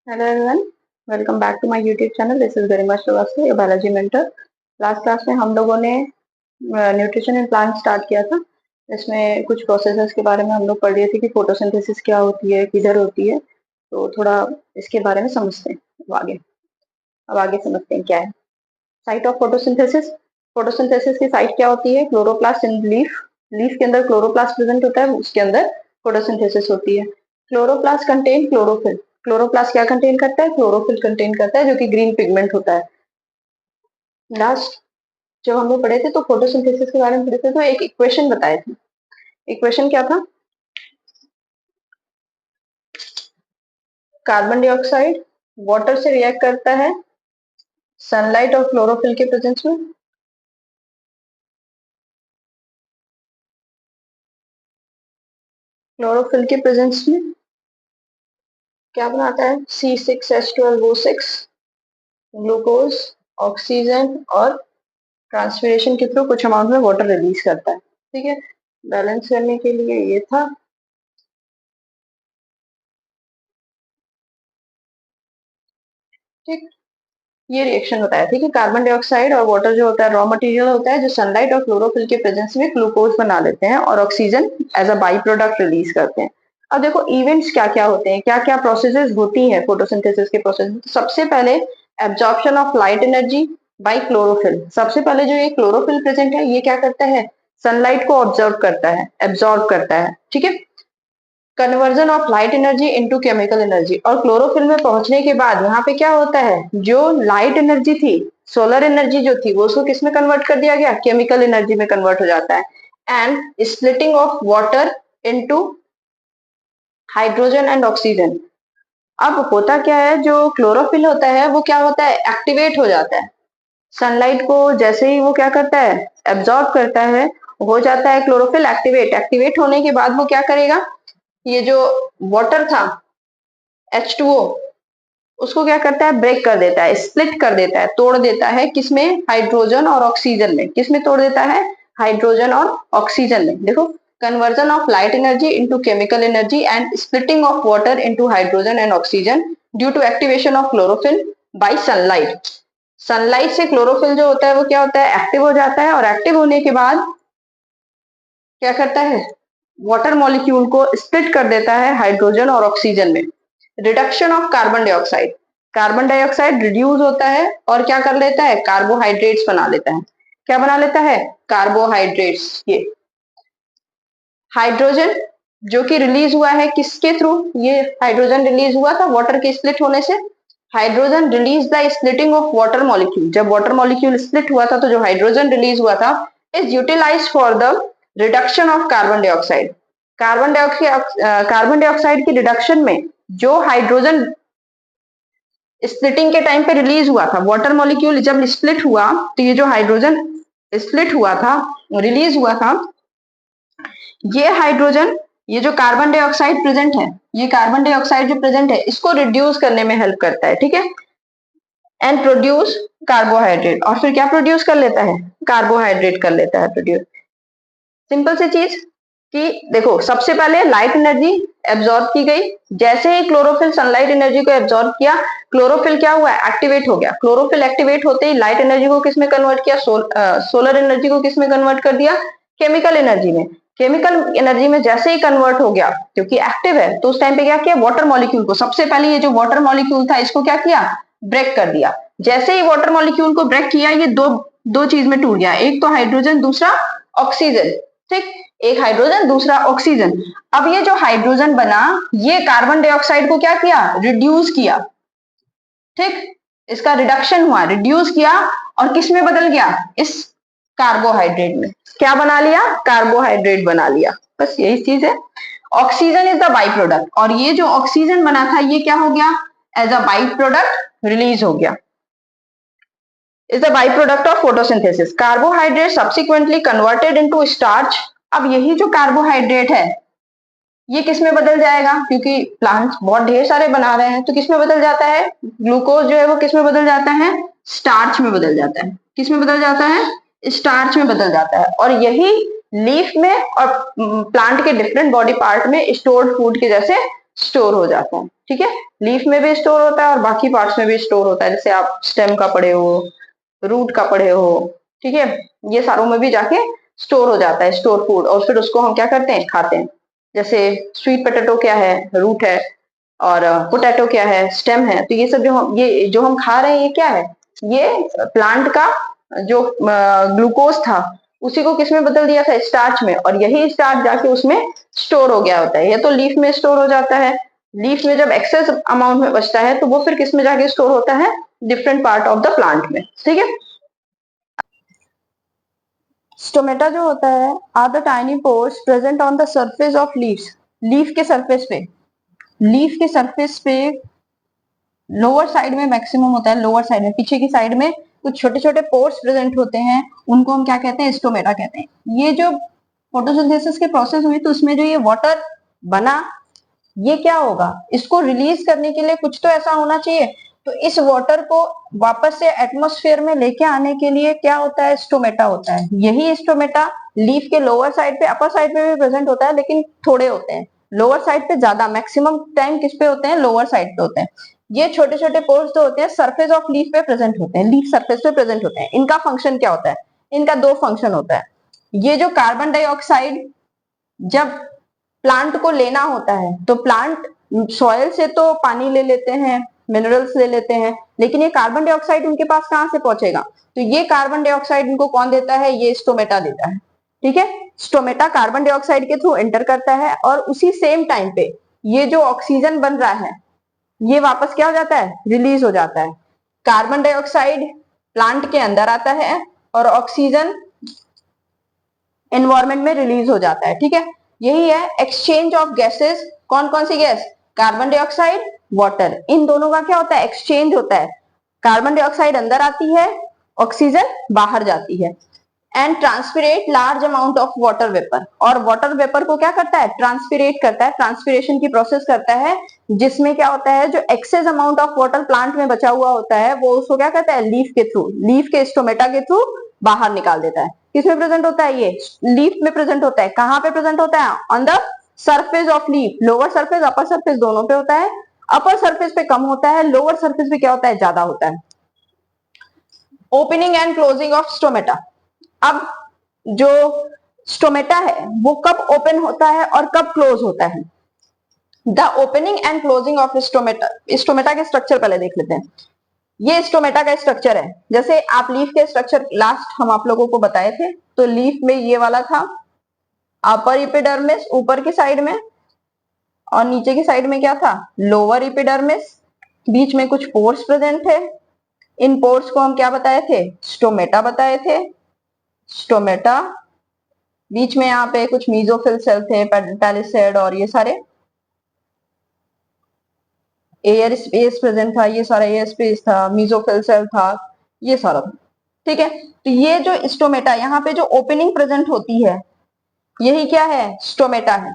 Hello everyone, welcome back to my YouTube channel. This is Garima Srivastava, your biology mentor. Last class में हम लोगों ने nutrition in plant start किया था। इसमें कुछ प्रोसेसेस के बारे में हम लोग पढ़ रहे थे कि फोटोसिंथेसिस क्या होती है, किधर होती है। तो थोड़ा इसके बारे में समझते हैं। अब आगे समझते हैं क्या है साइट ऑफ फोटोसिंथेसिस। फोटोसिंथेसिस की साइट क्या होती है? क्लोरोप्लास्ट इन लीफ। लीफ के अंदर क्लोरोप्लास्ट प्रेजेंट होता है, उसके अंदर फोटोसिंथेसिस होती है। Chloroplast contain chlorophyll. क्लोरोप्लास्ट क्या कंटेन करता है? क्लोरोफिल कंटेन करता है, जो कि ग्रीन पिगमेंट होता है। लास्ट जब हम लोग पढ़े थे तो फोटोसिंथेसिस के बारे में पढ़े थे, तो एक इक्वेशन बताए थे। इक्वेशन क्या था? कार्बन डाइऑक्साइड वाटर से रिएक्ट करता है सनलाइट और क्लोरोफिल के प्रेजेंस में। क्लोरोफिल के प्रेजेंस में क्या बनाता है? C6H12O6 ग्लूकोज, ऑक्सीजन और ट्रांसपिरेशन के थ्रू कुछ अमाउंट में वाटर रिलीज करता है। ठीक है, बैलेंस करने के लिए ये था। ठीक, ये रिएक्शन होता है। ठीक है, कार्बन डाइऑक्साइड और वाटर जो होता है रॉ मटेरियल होता है, जो सनलाइट और क्लोरोफिल के प्रेजेंस में ग्लूकोज बना लेते हैं और oxygen as a by product release करते हैं। अब देखो इवेंट्स क्या क्या होते हैं, क्या क्या प्रोसेसेस होती हैं फोटोसिंथेसिस के प्रोसेस। सबसे पहले absorption of light energy by chlorophyll. सबसे पहले जो ये क्लोरोफिल प्रेजेंट है, ये क्या करता है? सनलाइट को ऑब्जर्व करता है, एब्जॉर्ब करता है। ठीक है, conversion of light energy into chemical energy. और क्लोरोफिल में पहुंचने के बाद यहाँ पे क्या होता है? जो लाइट एनर्जी थी, सोलर एनर्जी जो थी, वो उसको किस में कन्वर्ट कर दिया गया? केमिकल एनर्जी में कन्वर्ट हो जाता है। And splitting of water into hydrogen and oxygen. अब होता क्या है, जो क्लोरोफिल होता है वो क्या होता है? एक्टिवेट हो जाता है। सनलाइट को जैसे ही वो क्या करता है? एब्जॉर्ब करता है, हो जाता है क्लोरोफिल एक्टिवेट। एक्टिवेट होने के बाद वो क्या करेगा? ये जो वाटर था H2O, उसको क्या करता है? ब्रेक कर देता है, स्प्लिट कर देता है, तोड़ देता है। किसमें? हाइड्रोजन और ऑक्सीजन में। किसमें तोड़ देता है? हाइड्रोजन और ऑक्सीजन में। देखो, conversion of light energy into chemical energy and splitting of water into hydrogen and oxygen due to activation of chlorophyll by sunlight. Sunlight से क्लोरोफिल जो होता है वो क्या होता है? एक्टिव हो जाता है। और एक्टिव होने के बाद क्या करता है? वाटर मॉलिक्यूल को स्प्लिट कर देता है हाइड्रोजन और ऑक्सीजन में। Reduction of carbon dioxide. Carbon dioxide reduce होता है और क्या कर लेता है? कार्बोहाइड्रेट्स बना लेता है। क्या बना लेता है? कार्बोहाइड्रेट्स। ये हाइड्रोजन जो कि रिलीज हुआ है किसके थ्रू? ये हाइड्रोजन रिलीज हुआ था वाटर के स्प्लिट होने से। Hydrogen release the splitting of water molecule. जब वाटर मॉलिक्यूल स्प्लिट हुआ था तो जो हाइड्रोजन रिलीज हुआ था is utilized for the reduction of carbon dioxide. Carbon dioxide की रिडक्शन में जो हाइड्रोजन स्प्लिटिंग के टाइम पे रिलीज हुआ था, वाटर मॉलिक्यूल जब स्प्लिट हुआ तो ये जो हाइड्रोजन स्प्लिट हुआ था, रिलीज हुआ था, ये हाइड्रोजन, ये जो कार्बन डाइऑक्साइड प्रेजेंट है, ये कार्बन डाइऑक्साइड जो प्रेजेंट है, इसको रिड्यूस करने में हेल्प करता है। ठीक है, एंड प्रोड्यूस कार्बोहाइड्रेट। और फिर क्या प्रोड्यूस कर लेता है? कार्बोहाइड्रेट कर लेता है प्रोड्यूस। सिंपल सी चीज कि देखो, सबसे पहले लाइट एनर्जी एब्जॉर्ब की गई। जैसे ही क्लोरोफिल सनलाइट एनर्जी को एब्जॉर्ब किया, क्लोरोफिल क्या हुआ? एक्टिवेट हो गया। क्लोरोफिल एक्टिवेट होते ही लाइट एनर्जी को किस में कन्वर्ट किया? सोलर एनर्जी को किस में कन्वर्ट कर दिया? केमिकल एनर्जी में। केमिकल एनर्जी में जैसे ही कन्वर्ट हो गया, क्योंकि एक्टिव है, तो उस टाइम पे क्या किया? वाटर मॉलिक्यूल को, सबसे पहले ये जो वाटर मॉलिक्यूल था इसको क्या किया? ब्रेक कर दिया। जैसे ही वाटर मॉलिक्यूल को ब्रेक किया, ये दो दो चीज में टूट गया, एक तो हाइड्रोजन, दूसरा ऑक्सीजन। ठीक, एक हाइड्रोजन, दूसरा ऑक्सीजन। अब ये जो हाइड्रोजन बना, ये कार्बन डाइऑक्साइड को क्या किया? रिड्यूस किया। ठीक, इसका रिडक्शन हुआ, रिड्यूस किया, और किस में बदल गया? इस कार्बोहाइड्रेट में। क्या बना लिया? कार्बोहाइड्रेट बना लिया। बस यही चीज है। Oxygen is the by product, और ये जो ऑक्सीजन बना था ये क्या हो गया? As a by product release हो गया। is a byproduct of photosynthesis. Carbohydrate subsequently converted into starch. अब यही जो कार्बोहाइड्रेट है ये किस में बदल जाएगा? क्योंकि प्लांट्स बहुत ढेर सारे बना रहे हैं, तो किस में बदल जाता है? ग्लूकोज जो है वो किस में बदल जाता है? स्टार्च में बदल जाता है। किस में बदल जाता है? स्टार्च में बदल जाता है। और यही लीफ में और प्लांट के डिफरेंट बॉडी पार्ट में स्टोर्ड फूड के जैसे स्टोर हो जाता है। ठीक है, लीफ में भी स्टोर होता है और बाकी पार्ट्स में भी स्टोर होता है, जैसे आप स्टेम का पढ़े हो, रूट का पढ़े हो। ठीक है, ये सारों में भी जाके स्टोर हो जाता है, स्टोर फूड, और फिर उसको हम क्या करते हैं, खाते हैं। जैसे स्वीट पोटैटो क्या है, रूट है, और पोटैटो क्या है, स्टेम है। तो ये सब जो हम खा रहे हैं, ये क्या है, ये प्लांट का जो ग्लूकोज था उसी को किसमें बदल दिया था, स्टार्च में, और यही स्टार्च जाके उसमें स्टोर हो गया होता है। ये तो लीफ में स्टोर हो जाता है। लीफ में जब एक्सेस अमाउंट में बचता है तो वो फिर किसमें जाके स्टोर होता है, different part of the plant में। ठीक है, स्टोमेटा जो होता है are the tiny pores present on the surface of leaves. Leaf के सरफेस पे, लीफ के सरफेस पे लोअर साइड में मैक्सिमम होता है, लोअर साइड में, पीछे की साइड में कुछ छोटे छोटे पोर्स प्रेजेंट होते हैं, उनको हम क्या कहते हैं, स्टोमेटा कहते हैं। ये जो फोटोसिंथेसिस के प्रोसेस हुई तो उसमें जो ये वाटर बना, ये क्या होगा, इसको रिलीज करने के लिए कुछ तो ऐसा होना चाहिए। तो इस वाटर को वापस से एटमॉस्फेयर में लेके आने के लिए क्या होता है, स्टोमेटा होता है। यही स्टोमेटा लीफ के लोअर साइड पे, अपर साइड पे भी प्रेजेंट होता है, लेकिन थोड़े होते हैं। लोअर साइड पे ज्यादा, मैक्सिमम टाइम किस पे होते हैं, लोअर साइड पे होते हैं। ये छोटे छोटे पोर्स जो होते हैं सरफेस ऑफ लीफ पे प्रेजेंट होते हैं, लीफ सरफेस पे प्रेजेंट होते हैं। इनका फंक्शन क्या होता है, इनका दो फंक्शन होता है। ये जो कार्बन डाइऑक्साइड जब प्लांट को लेना होता है तो प्लांट सॉइल से तो पानी ले लेते हैं, मिनरल्स ले लेते हैं, लेकिन ये कार्बन डाइऑक्साइड उनके पास कहां से पहुंचेगा, तो ये कार्बन डाइऑक्साइड इनको कौन देता है, ये स्टोमेटा देता है। ठीक है, स्टोमेटा कार्बन डाइऑक्साइड के थ्रू एंटर करता है और उसी सेम टाइम पे ये जो ऑक्सीजन बन रहा है ये वापस क्या हो जाता है, रिलीज हो जाता है। कार्बन डाइऑक्साइड प्लांट के अंदर आता है और ऑक्सीजन एनवायरमेंट में रिलीज हो जाता है। ठीक है, यही है एक्सचेंज ऑफ गैसेस। कौन कौन सी गैस, कार्बन डाइऑक्साइड, वाटर, इन दोनों का क्या होता है, एक्सचेंज होता है। कार्बन डाइऑक्साइड अंदर आती है, ऑक्सीजन बाहर जाती है। And transpirate large amount of water vapour, और वाटर वेपर को क्या करता है, ट्रांसपिरेट करता है, ट्रांसपिरेशन की प्रोसेस करता है, जिसमें क्या होता है, जो excess amount of water plant में बचा हुआ होता है वो उसको क्या कहता है, लीफ के थ्रू, लीफ के स्टोमेटा के थ्रू बाहर निकाल देता है। किसमें प्रेजेंट होता है, ये लीफ में प्रेजेंट होता है। कहां पे प्रेजेंट होता है, on the surface of leaf, lower surface upper surface दोनों पे होता है। अपर सरफेस पे कम होता है, लोअर सरफेस पे क्या होता है, ज्यादा होता है। Opening and closing of stomata. अब जो स्टोमेटा है वो कब ओपन होता है और कब क्लोज होता है। The opening and closing of stomata, stomata के स्ट्रक्चर पहले देख लेते हैं। ये स्टोमेटा का स्ट्रक्चर है, जैसे आप लीफ के स्ट्रक्चर लास्ट हम आप लोगों को बताए थे, तो लीफ में ये वाला था, अपर इपिडर्मिस ऊपर की साइड में, और नीचे की साइड में क्या था, लोअर इपिडर्मिस। बीच में कुछ पोर्स प्रेजेंट है, इन पोर्स को हम क्या बताए थे, स्टोमेटा बताए थे, स्टोमेटा। बीच में यहाँ पे कुछ मीजोफिल सेल थे, पैलिसेड और ये सारे, एयर स्पेस प्रेजेंट था, ये सारा एयर स्पेस था, मीजोफिल सेल था, ये सारा था। ठीक है, तो ये जो स्टोमेटा, यहाँ पे जो ओपनिंग प्रेजेंट होती है यही क्या है, स्टोमेटा है।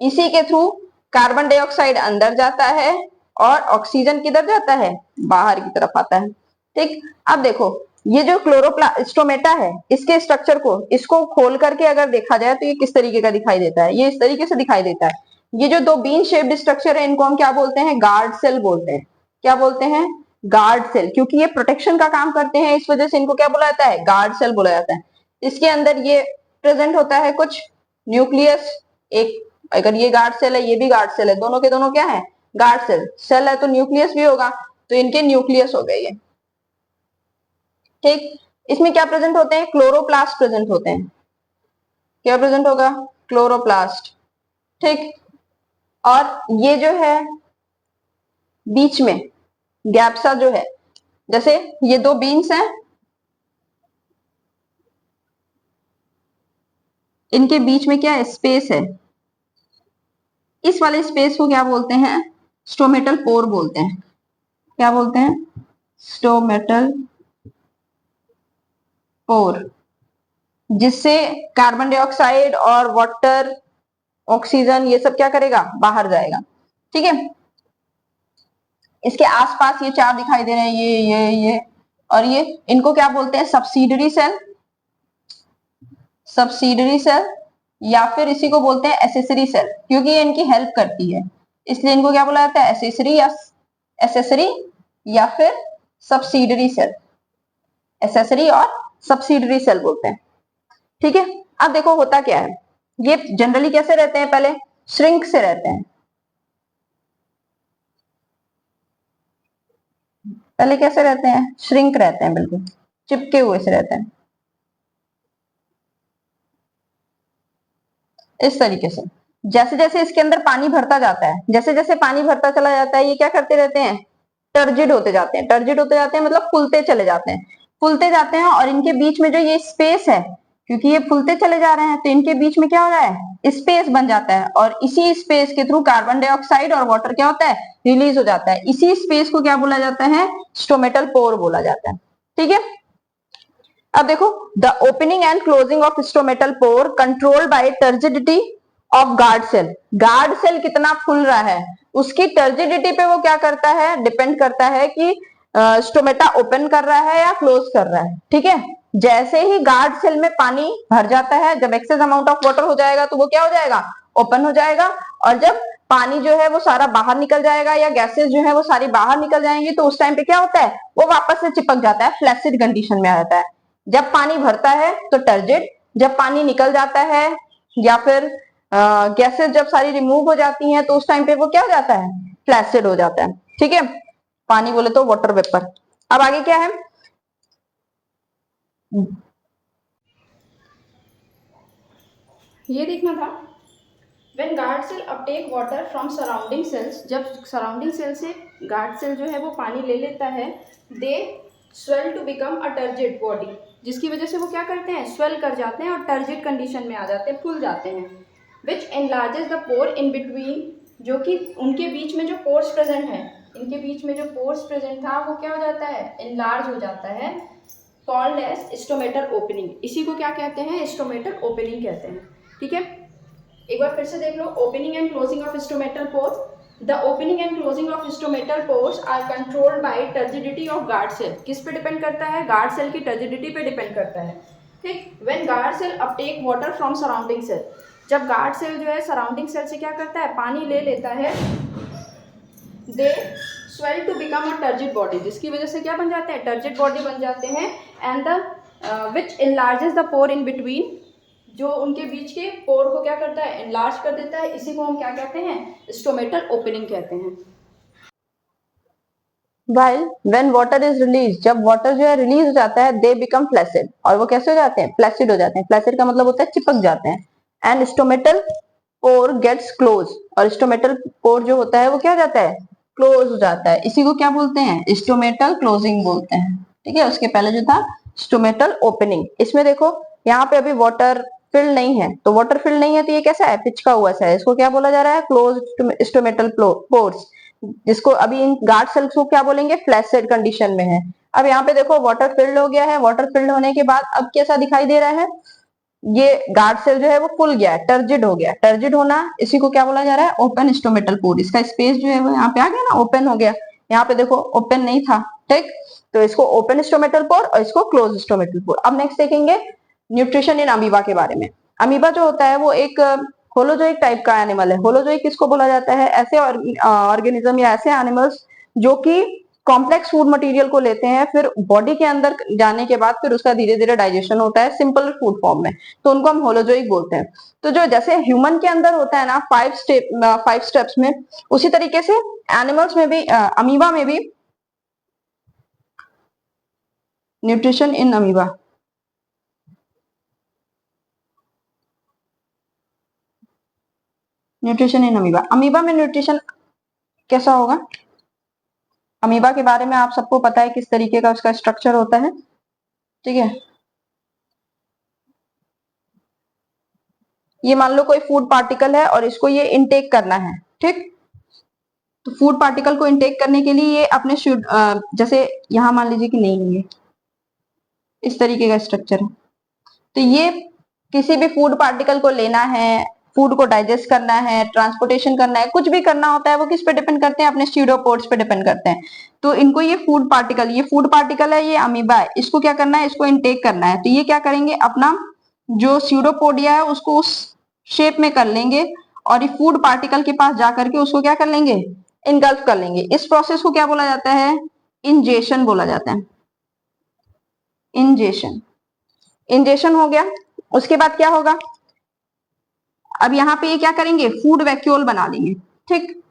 इसी के थ्रू कार्बन डाइऑक्साइड अंदर जाता है और ऑक्सीजन किधर जाता है, बाहर की तरफ आता है। ठीक, अब देखो ये जो स्टोमेटा है, इसके स्ट्रक्चर को, इसको खोल करके अगर देखा जाए तो ये किस तरीके का दिखाई देता है, ये इस तरीके से दिखाई देता है। ये जो दो बीन शेप्ड स्ट्रक्चर है इनको हम क्या बोलते हैं, गार्ड सेल बोलते हैं। क्या बोलते हैं, गार्ड सेल, क्योंकि ये प्रोटेक्शन का काम करते हैं, इस वजह से इनको क्या बोला जाता है, गार्ड सेल बोला जाता है। इसके अंदर ये प्रेजेंट होता है कुछ न्यूक्लियस, एक, अगर ये गार्ड सेल है ये भी गार्ड सेल है, दोनों के दोनों क्या है, गार्ड सेल। सेल है तो न्यूक्लियस भी होगा, तो इनके न्यूक्लियस हो गए ये। ठीक, इसमें क्या प्रेजेंट होते हैं, क्लोरोप्लास्ट प्रेजेंट होते हैं। क्या प्रेजेंट होगा, क्लोरोप्लास्ट। ठीक, और ये जो है बीच में गैप सा जो है, जैसे ये दो बीन्स हैं, इनके बीच में क्या है, स्पेस है। इस वाले स्पेस को क्या बोलते हैं, स्टोमेटल पोर बोलते हैं। क्या बोलते हैं, स्टोमेटल पोर, जिससे कार्बन डाइऑक्साइड और वाटर, ऑक्सीजन, ये सब क्या करेगा, बाहर जाएगा। ठीक है, इसके आसपास ये चार दिखाई दे रहे हैं, ये और ये, इनको क्या बोलते हैं, सब्सिडरी सेल, सब्सिडरी सेल, या फिर इसी को बोलते हैं एसेसरी सेल, क्योंकि ये इनकी हेल्प करती है। इसलिए इनको क्या बोला जाता है, एसेसरी या फिर सब्सिडरी सेल, एसेसरी और सब्सिडरी सेल बोलते हैं। ठीक है, अब देखो होता क्या है, ये जनरली कैसे रहते हैं, पहले श्रिंक से रहते हैं, पहले कैसे रहते हैं, श्रिंक रहते हैं, बिल्कुल चिपके हुए से रहते हैं इस तरीके से। जैसे जैसे इसके अंदर पानी भरता जाता है, जैसे जैसे पानी भरता चला जाता है, ये क्या करते रहते हैं, टर्जिड होते जाते हैं, टर्जिड होते जाते हैं मतलब फूलते चले जाते हैं, फूलते जाते हैं। और इनके बीच में जो ये स्पेस है, क्योंकि ये फूलते चले जा रहे हैं तो इनके बीच में क्या हो रहा है, स्पेस बन जाता है, और इसी स्पेस के थ्रू कार्बन डाइऑक्साइड और वाटर क्या होता है, रिलीज हो जाता है। इसी स्पेस को क्या बोला जाता है, स्टोमेटल पोर बोला जाता है। ठीक है, अब देखो, the opening and closing of stomatal pore controlled by turgidity of guard cell. Guard cell कितना फूल रहा है, उसकी टर्जिडिटी पे वो क्या करता है, डिपेंड करता है कि स्टोमेटा ओपन कर रहा है या क्लोज कर रहा है। ठीक है, जैसे ही गार्ड सेल में पानी भर जाता है, जब एक्सेस अमाउंट ऑफ वाटर हो जाएगा तो वो क्या हो जाएगा, ओपन हो जाएगा। और जब पानी जो है वो सारा बाहर निकल जाएगा या गैसेस जो है वो सारी बाहर निकल जाएंगी, तो उस टाइम पे क्या होता है, वो वापस से चिपक जाता है, फ्लैसिड कंडीशन में आ जाता है। जब पानी भरता है तो टर्जिड, जब पानी निकल जाता है या फिर गैसेस जब सारी रिमूव हो जाती हैं तो उस टाइम पे वो क्या हो जाता है, फ्लैसिड हो जाता है। ठीक है, पानी बोले तो वाटर वेपर। अब आगे क्या है, ये देखना था, when guard cell uptake water from surrounding cells, जब सराउंडिंग सेल से गार्ड सेल जो है वो पानी ले लेता है, they swell to become a turgid body, जिसकी वजह से वो क्या करते हैं, स्वेल कर जाते हैं और टर्जिड कंडीशन में आ जाते हैं, फूल जाते हैं। Which enlarges the pore in between, जो कि उनके बीच में जो पोर्स प्रेजेंट है, इनके बीच में जो पोर्स प्रेजेंट था वो क्या हो जाता है, एनलार्ज हो जाता है, कॉल्ड एज स्टोमेटल ओपनिंग। इसी को क्या कहते हैं, स्टोमेटल ओपनिंग कहते हैं। ठीक है, एक बार फिर से देख लो, opening and closing of stomatal pore. The opening and closing of stomatal pores are controlled by turgidity of guard cell. किस पे डिपेंड करता है, गार्ड सेल की टर्जिडिटी पे डिपेंड करता है। ठीक, when guard cell uptake water from surrounding cell, जब गार्ड सेल जो है सराउंडिंग सेल से क्या करता है, पानी ले लेता है, they swell to become a turgid body, जिसकी वजह से क्या बन जाते हैं, टर्जिड बॉडी बन जाते हैं। And the which enlarges the pore in between, जो उनके बीच के पोर को क्या करता है, इनलार्ज कर देता है। इसी को हम क्या कहते हैं, स्टोमेटल ओपनिंग कहते हैं। while when water is released, जब वाटर जो है रिलीज हो जाता है, दे बिकम फ्लैसिड, और वो कैसे हो जाते हैं, फ्लैसिड हो जाते हैं। फ्लैसिड का मतलब होता है चिपक जाते हैं। And stomatal pore gets close, और स्टोमेटल पोर जो होता है वो क्या हो जाता है, क्लोज हो जाता है। इसी को क्या बोलते हैं, स्टोमेटल क्लोजिंग बोलते हैं। ठीक है, उसके पहले जो था स्टोमेटल ओपनिंग। इसमें देखो, यहाँ पे अभी वाटर फिल नहीं है, तो वाटर फिल नहीं है तो ये कैसा है, पिचका हुआ सा है, इसको क्या बोला जा रहा है, क्लोज स्टोमेटल पोर्स, जिसको अभी इन गार्ड सेल्स को क्या बोलेंगे, फ्लैसिड कंडीशन में है। अब यहाँ पे देखो वाटर फिल्ड हो गया है, वाटर फिल्ड होने के बाद अब कैसा दिखाई दे रहा है, ये गार्ड सेल जो है वो फुल गया है, टर्जिड हो गया। टर्जिड होना, इसी को क्या बोला जा रहा है, ओपन स्टोमेटल पोर। इसका स्पेस जो है वो यहाँ पे आ गया ना, ओपन हो गया। यहाँ पे देखो ओपन नहीं था, ठीक, तो इसको ओपन स्टोमेटल पोर और इसको क्लोज स्टोमेटल पोर। अब नेक्स्ट देखेंगे न्यूट्रिशन इन अमीबा के बारे में। अमीबा जो होता है वो एक होलोजोइक टाइप का एनिमल है। होलोजोइक किसको बोला जाता है, ऐसे ऑर्गेनिज्म या ऐसे एनिमल्स जो कि कॉम्प्लेक्स फूड मटेरियल को लेते हैं, फिर बॉडी के अंदर जाने के बाद फिर उसका धीरे धीरे डाइजेशन होता है सिंपल फूड फॉर्म में, तो उनको हम होलोजोइक बोलते हैं। तो जो जैसे ह्यूमन के अंदर होता है ना 5 स्टेप्स में, उसी तरीके से एनिमल्स में भी, अमीबा में भी nutrition in amoeba, nutrition in amoeba, amoeba में न्यूट्रिशन कैसा होगा, अमीबा के बारे में आप सबको पता है किस तरीके का उसका स्ट्रक्चर होता है। ठीक है, ये मान लो कोई फूड पार्टिकल है और इसको ये इनटेक करना है, ठीक, तो फूड पार्टिकल को इनटेक करने के लिए ये अपने जैसे यहां मान लीजिए कि नहीं है, इस तरीके का स्ट्रक्चर है, तो ये किसी भी फूड पार्टिकल को लेना है, फूड को डाइजेस्ट करना है, ट्रांसपोर्टेशन करना है, कुछ भी करना होता है, वो किस पे डिपेंड करते हैं, अपने स्यूडोपोड्स पे डिपेंड करते हैं। तो इनको ये फूड पार्टिकल है, ये अमीबा है, इसको क्या करना है, इसको इनटेक करना है, तो ये क्या करेंगे, अपना जो स्यूडोपोडिया है उसको उस शेप में कर लेंगे और ये फूड पार्टिकल के पास जाकर के उसको क्या कर लेंगे, इनगल्फ कर लेंगे। इस प्रोसेस को क्या बोला जाता है, इंजेशन बोला जाता है। इंजेशन, इंजेशन हो गया। उसके बाद क्या होगा, अब यहाँ पे ये क्या करेंगे, फूड वैक्यूल बना लेंगे। ठीक,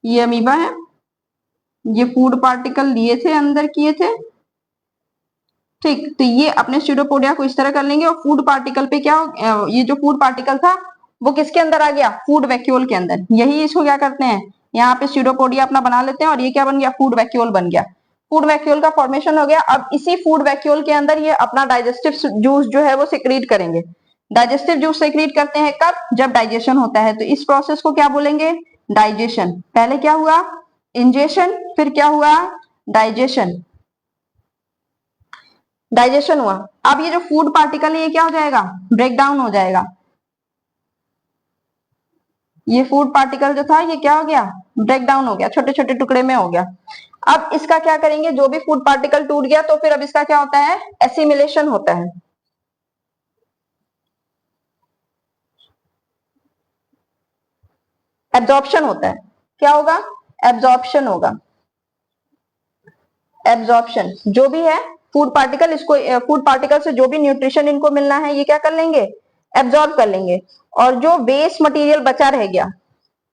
ये अमीबा है, ये फूड पार्टिकल लिए थे, अंदर किए थे। ठीक, तो ये अपने स्यूडोपोडिया को इस तरह कर लेंगे और फूड पार्टिकल पे क्या, ये जो फूड पार्टिकल था वो किसके अंदर आ गया, फूड वैक्यूल के अंदर। यही इसको क्या करते हैं, यहाँ पे स्यूडोपोडिया अपना बना लेते हैं और ये क्या बन गया, फूड वैक्यूल बन गया। फूड वैक्यूल का फॉर्मेशन हो गया। अब इसी फूड वैक्यूल के अंदर ये अपना डाइजेस्टिव जूस जो है वो सिक्रीट करेंगे। डाइजेस्टिव जूस सिक्रीट करते हैं कब, जब डाइजेशन होता है। तो इस प्रोसेस को क्या बोलेंगे, डाइजेशन। पहले क्या हुआ, इंजेशन, फिर क्या हुआ, डाइजेशन। डाइजेशन हुआ। अब ये जो फूड पार्टिकल है ये क्या हो जाएगा, ब्रेक डाउन हो जाएगा। ये फूड पार्टिकल जो था ये क्या हो गया, ब्रेक डाउन हो गया, छोटे छोटे टुकड़े में हो गया। अब इसका क्या करेंगे, जो भी फूड पार्टिकल टूट गया तो फिर अब इसका क्या होता है, एसिमिलेशन होता है। एब्जॉर्प्शन होता है। क्या होगा, एब्जॉर्प्शन होगा। एब्जॉर्प्शन, जो भी है फूड पार्टिकल, इसको फूड पार्टिकल से जो भी न्यूट्रिशन इनको मिलना है ये क्या कर लेंगे, एब्जॉर्ब कर लेंगे। और जो वेस्ट मटेरियल बचा रह गया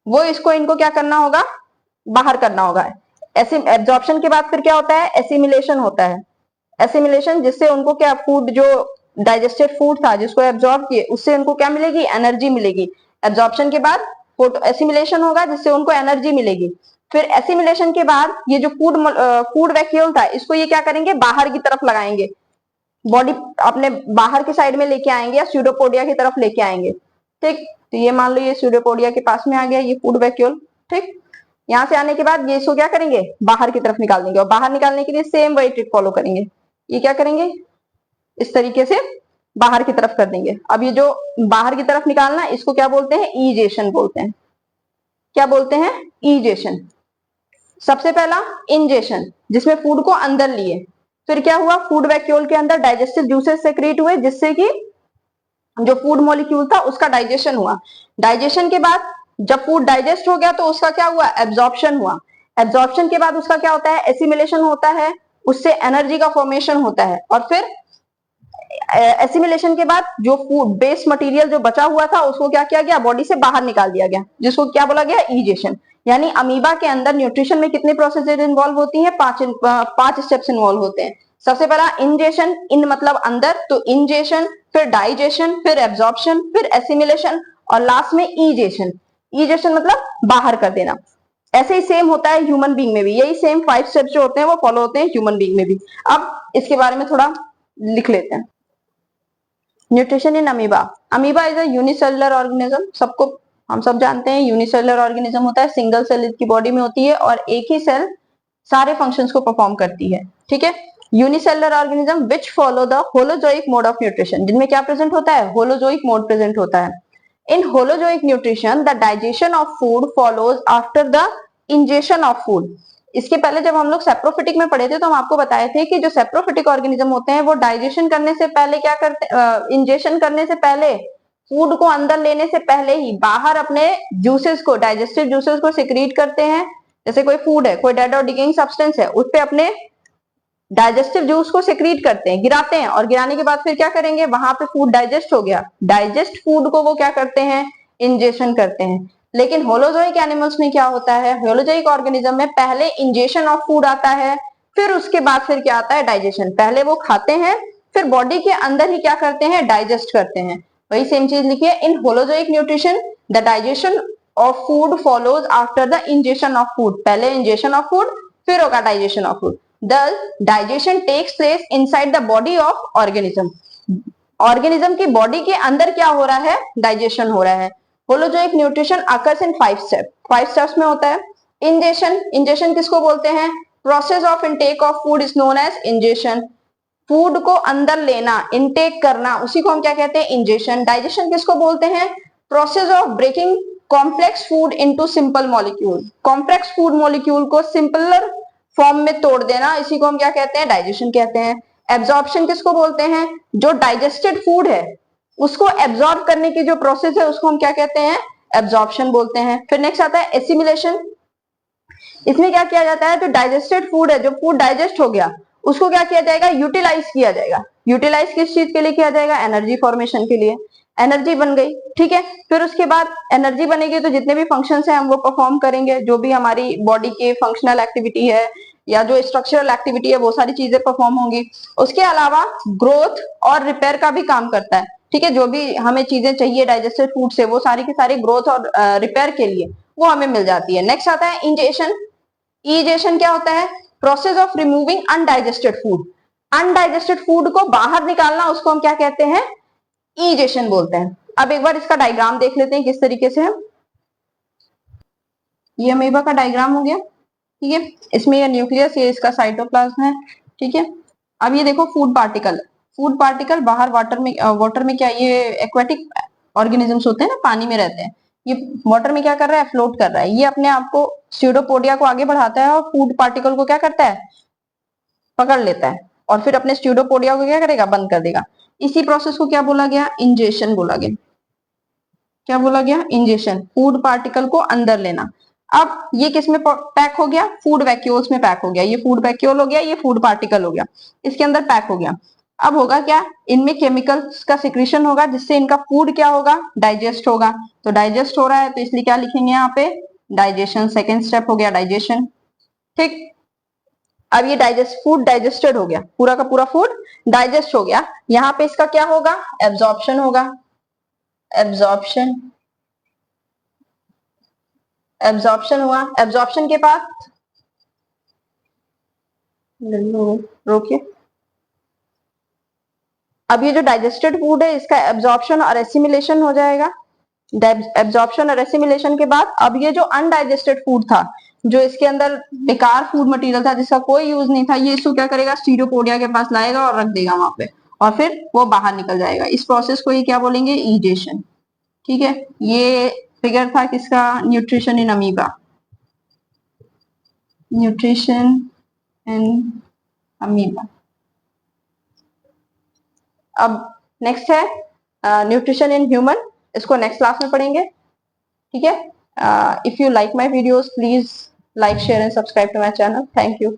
वो इसको इनको क्या करना होगा, बाहर करना होगा। ऐसे एब्जॉर्प्शन के बाद फिर क्या होता है, एसिमिलेशन होता है। एसिमिलेशन, जिससे उनको क्या, फूड जो डाइजेस्टेड फूड था जिसको एब्जॉर्ब किए उससे उनको क्या मिलेगी, एनर्जी मिलेगी। एब्जॉर्प्शन के बाद एसिमिलेशन होगा जिससे उनको एनर्जी मिलेगी। फिर एसिमिलेशन के बाद ये जो फूड वैक्यूल था इसको ये क्या करेंगे, बाहर की तरफ लगाएंगे, बॉडी अपने बाहर की साइड में लेके आएंगे या स्यूडोपोडिया की तरफ लेके आएंगे। ठीक, तो ये मान लो ये स्यूडोपोडिया के पास में आ गया ये फूड वैक्यूल। ठीक, यहाँ से आने के बाद ये इसको क्या करेंगे, बाहर की तरफ निकाल देंगे और बाहर निकालने के लिए सेम वही ट्रिक फॉलो करेंगे। ये क्या करेंगे, इस तरीके से बाहर की तरफ कर देंगे। अब ये जो बाहर की तरफ निकालना इसको क्या बोलते हैं, ईजेशन बोलते हैं। क्या बोलते हैं, ईजेशन। सबसे पहला इंजेशन, जिसमें फूड को अंदर लिए। फिर क्या हुआ, फूड वैक्यूल के अंदर डाइजेस्टिव जूसेस सेक्रेट हुए जिससे कि जो फूड मॉलिक्यूल था उसका डाइजेशन हुआ। डाइजेशन के बाद जब फूड डाइजेस्ट हो गया तो उसका क्या हुआ, एब्जॉर्प्शन हुआ। एब्जॉर्प्शन के बाद उसका क्या होता है, एसिमिलेशन होता है, उससे एनर्जी का फॉर्मेशन होता है। और फिर एसिमिलेशन के बाद जो फूड बेस मटेरियल जो बचा हुआ था उसको क्या किया गया, बॉडी से बाहर निकाल दिया गया, जिसको क्या बोला गया, ईजेशन। यानी अमीबा के अंदर न्यूट्रिशन में कितनी प्रोसेसेस इन्वॉल्व होती हैं, पांच स्टेप्स इन्वॉल्व होते हैं। सबसे पहला इंजेशन, इन मतलब अंदर, तो इंजेशन, फिर डाइजेशन, फिर एब्जॉर्प्शन, फिर एसिमिलेशन और लास्ट में ईजेशन। ईजेशन मतलब बाहर कर देना। ऐसे ही सेम होता है ह्यूमन बीइंग में भी, यही सेम 5 स्टेप्स जो होते हैं वो फॉलो होते हैं ह्यूमन बीइंग में भी। अब इसके बारे में थोड़ा लिख लेते हैं। Nutrition in amoeba. Amoeba is a unicellular organism, सबको हम सब जानते हैं यूनिसेलुलर ऑर्गेनिज्म होता है, सिंगल सेल इसकी बॉडी में होती है और एक ही सेल सारे फंक्शंस को परफॉर्म करती है। ठीक है, unicellular organism which follow the holozoic mode of nutrition, जिनमें क्या प्रेजेंट होता है, होलोजोइक मोड प्रेजेंट होता है। In holozoic nutrition the digestion of food follows after the ingestion of food. इसके पहले जब हम लोग सेप्रोफिटिक में पढ़े थे तो हम आपको बताए थे कि जो सेप्रोफिटिक ऑर्गेनिज्म होते हैं वो डाइजेशन करने से पहले क्या करते, इंजेशन करने से पहले, फूड को अंदर लेने से पहले ही बाहर अपने जूसेस को, डाइजेस्टिव जूसेस को सिक्रीट करते हैं। जैसे कोई फूड है, कोई डेड और डिकेइंग सब्सटेंस है, उस पे अपने डाइजेस्टिव जूस को सिक्रीट करते हैं, गिराते हैं और गिराने के बाद फिर क्या करेंगे, वहां पे फूड डाइजेस्ट हो गया, डाइजेस्ट फूड को वो क्या करते हैं, इंजेशन करते हैं। लेकिन होलोजोइक एनिमल्स में क्या होता है, होलोजोइक ऑर्गेनिज्म में पहले इंजेशन ऑफ फूड आता है, फिर उसके बाद फिर क्या आता है, डाइजेशन। पहले वो खाते हैं फिर बॉडी के अंदर ही क्या करते हैं, डाइजेस्ट करते हैं। वही सेम चीज लिखिए, in holozoic nutrition the digestion of food follows after the ingestion of food. पहले इंजेशन ऑफ फूड फिर होगा digestion of food. Thus, digestion takes place inside the body of organism. Organism की body के अंदर क्या हो रहा है, डाइजेशन हो रहा है। Holozoic nutrition occurs in 5 step, 5 steps में होता है। इंजेशन, इंजेशन किसको बोलते हैं, process of intake of food is known as ingestion. Food को अंदर लेना, इनटेक करना, उसी को हम क्या कहते हैं, इंजेशन। डाइजेशन किसको बोलते हैं, process of breaking complex food into simple molecule. Complex food molecule को सिंपलर फॉर्म में तोड़ देना, इसी को हम क्या कहते हैं, डाइजेशन कहते हैं। एब्जॉर्प्शन किसको बोलते हैं, जो डाइजेस्टेड फूड है उसको एब्जॉर्ब करने की जो प्रोसेस है उसको हम क्या कहते हैं, एब्जॉर्प्शन बोलते हैं। फिर नेक्स्ट आता है एसिमिलेशन। इसमें क्या किया जाता है, जो डाइजेस्टेड फूड है, जो फूड डाइजेस्ट हो गया, उसको क्या किया जाएगा, यूटिलाइज किया जाएगा। यूटिलाइज किस चीज के लिए किया जाएगा, एनर्जी फॉर्मेशन के लिए। एनर्जी बन गई, ठीक है। फिर उसके बाद एनर्जी बनेगी तो जितने भी फंक्शंस हैं हम वो परफॉर्म करेंगे, जो भी हमारी बॉडी की फंक्शनल एक्टिविटी है या जो स्ट्रक्चरल एक्टिविटी है वो सारी चीजें परफॉर्म होंगी। उसके अलावा ग्रोथ और रिपेयर का भी काम करता है, ठीक है। जो भी हमें चीजें चाहिए डाइजेस्टेड फूड से वो सारी की सारी ग्रोथ और रिपेयर के लिए वो हमें मिल जाती है। नेक्स्ट आता है इंजेशन। इजेशन क्या होता है, process of removing undigested food. Undigested food को बाहर निकालना, उसको हम क्या कहते हैं, इजेशन बोलते हैं। अब एक बार इसका डायग्राम देख लेते हैं किस तरीके से है। ये अमीबा का डायग्राम हो गया, ठीक है। इसमें ये न्यूक्लियस, ये इसका साइटोप्लाज्म है, ठीक है। अब ये देखो फूड पार्टिकल, फूड पार्टिकल बाहर वाटर में क्या, ये एक्वेटिक ऑर्गेनिजम्स होते हैं ना, पानी में रहते हैं। ये वाटर में क्या कर रहा है, फ्लोट कर रहा है। ये अपने आप को स्यूडोपोडिया को आगे बढ़ाता है और फूड पार्टिकल को क्या करता है, पकड़ लेता है और फिर अपने स्यूडोपोडिया को क्या करेगा, बंद कर देगा। इसी प्रोसेस को क्या बोला गया, इंजेशन बोला गया। क्या बोला गया, इंजेशन, फूड पार्टिकल को अंदर लेना। अब ये किस में पैक हो गया, फूड वैक्यूल्स में पैक हो गया। ये फूड वैक्यूल हो गया, ये फूड पार्टिकल हो गया, इसके अंदर पैक हो गया। अब होगा क्या, इनमें केमिकल्स का सिक्रीशन होगा जिससे इनका फूड क्या होगा, डाइजेस्ट होगा। तो डाइजेस्ट हो रहा है तो इसलिए क्या लिखेंगे यहाँ पे, डाइजेशन। सेकेंड स्टेप हो गया डाइजेशन, ठीक। अब ये फूड डाइजेस्टेड हो गया, पूरा का पूरा फूड डाइजेस्ट हो गया। यहाँ पे इसका क्या होगा, एब्जॉर्प्शन होगा। एब्जॉर्प्शन, एब्जॉर्प्शन हुआ। एब्जॉर्प्शन के बाद रोकिए, अब ये जो डाइजेस्टेड फूड है इसका एब्जॉर्प्शन और एसिमिलेशन हो जाएगा। एब्जॉर्प्शन और एसिमिलेशन के बाद अब ये जो अनडाइजेस्टेड फूड था, जो इसके अंदर बेकार फूड मटेरियल था जिसका कोई यूज नहीं था, ये इसको क्या करेगा, स्टीरोपोडिया के पास लाएगा और रख देगा वहां पे, और फिर वो बाहर निकल जाएगा। इस प्रोसेस को ये क्या बोलेंगे, ईजेशन, ठीक है। ये फिगर था किसका, nutrition in amoeba, nutrition in amoeba. अब नेक्स्ट है न्यूट्रिशन इन ह्यूमन, इसको नेक्स्ट क्लास में पढ़ेंगे, ठीक है। If you like my videos please like share and subscribe to my channel. Thank you.